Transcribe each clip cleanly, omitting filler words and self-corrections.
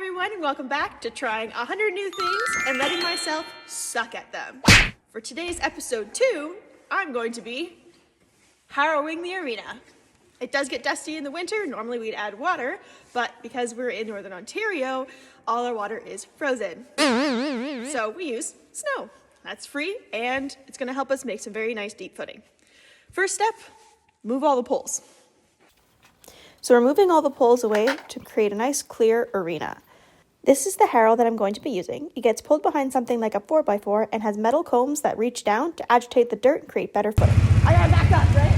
everyone, and welcome back to trying 100 new things and letting myself suck at them. For today's episode 2, I'm going to be harrowing the arena. It does get dusty in the winter. Normally we'd add water, but because we're in Northern Ontario, all our water is frozen. So we use snow. That's free, and it's going to help us make some very nice deep footing. First step, move all the poles. So we're moving all the poles away to create a nice clear arena. This is the harrow that I'm going to be using. It gets pulled behind something like a 4x4 and has metal combs that reach down to agitate the dirt and create better footing. I gotta back up, right?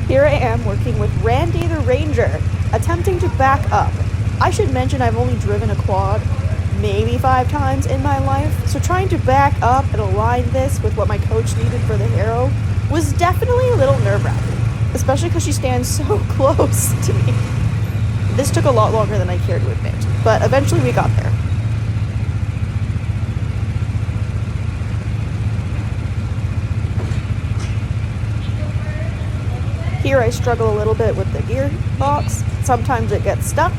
Here I am working with Randy the Ranger, attempting to back up. I should mention I've only driven a quad maybe 5 times in my life, so trying to back up and align this with what my coach needed for the harrow was definitely a little nerve-wracking, especially because she stands so close to me. This took a lot longer than I care to admit, but eventually we got there. Here I struggle a little bit with the gearbox. Sometimes it gets stuck.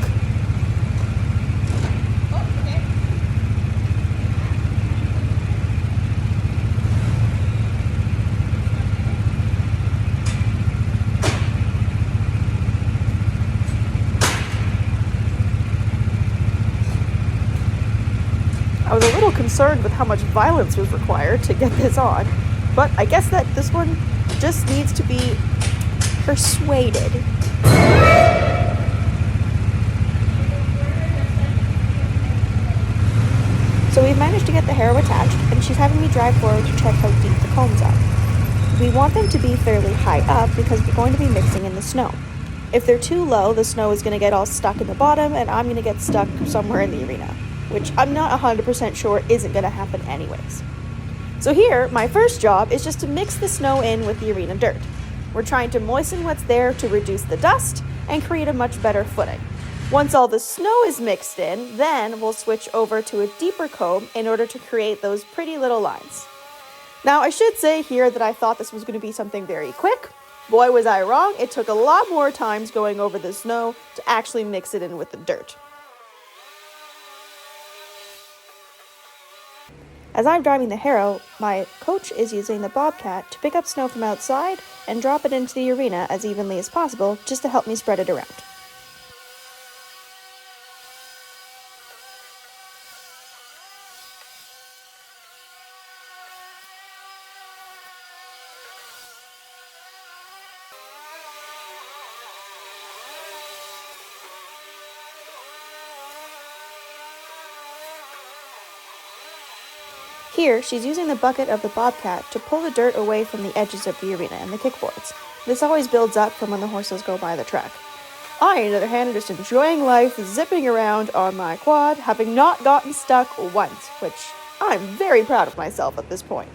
I was a little concerned with how much violence was required to get this on, but I guess that this one just needs to be persuaded. So we've managed to get the harrow attached, and she's having me drive forward to check how deep the combs are. We want them to be fairly high up because we're going to be mixing in the snow. If they're too low, the snow is going to get all stuck in the bottom, and I'm going to get stuck somewhere in the arena, which I'm not 100% sure isn't going to happen anyways. So here, my first job is just to mix the snow in with the arena dirt. We're trying to moisten what's there to reduce the dust and create a much better footing. Once all the snow is mixed in, then we'll switch over to a deeper comb in order to create those pretty little lines. Now, I should say here that I thought this was going to be something very quick. Boy, was I wrong. It took a lot more times going over the snow to actually mix it in with the dirt. As I'm driving the harrow, my coach is using the bobcat to pick up snow from outside and drop it into the arena as evenly as possible, just to help me spread it around. Here, she's using the bucket of the bobcat to pull the dirt away from the edges of the arena and the kickboards. This always builds up from when the horses go by the track. I, on the other hand, am just enjoying life, zipping around on my quad, having not gotten stuck once, which I'm very proud of myself at this point.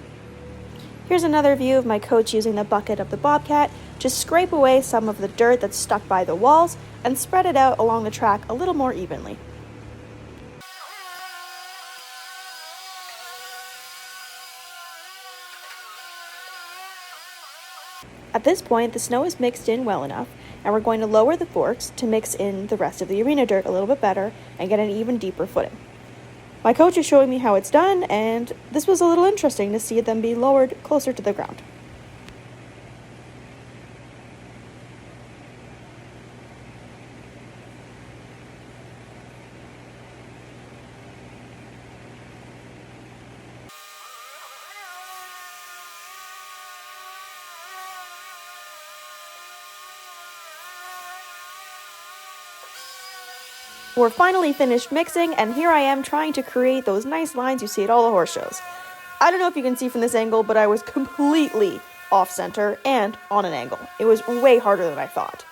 Here's another view of my coach using the bucket of the bobcat to scrape away some of the dirt that's stuck by the walls and spread it out along the track a little more evenly. At this point, the snow is mixed in well enough, and we're going to lower the forks to mix in the rest of the arena dirt a little bit better and get an even deeper footing. My coach is showing me how it's done, and this was a little interesting to see them be lowered closer to the ground. We're finally finished mixing, and here I am trying to create those nice lines you see at all the horse shows. I don't know if you can see from this angle, but I was completely off-center and on an angle. It was way harder than I thought.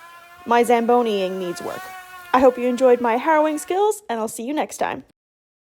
My Zamboniing needs work. I hope you enjoyed my harrowing skills, and I'll see you next time.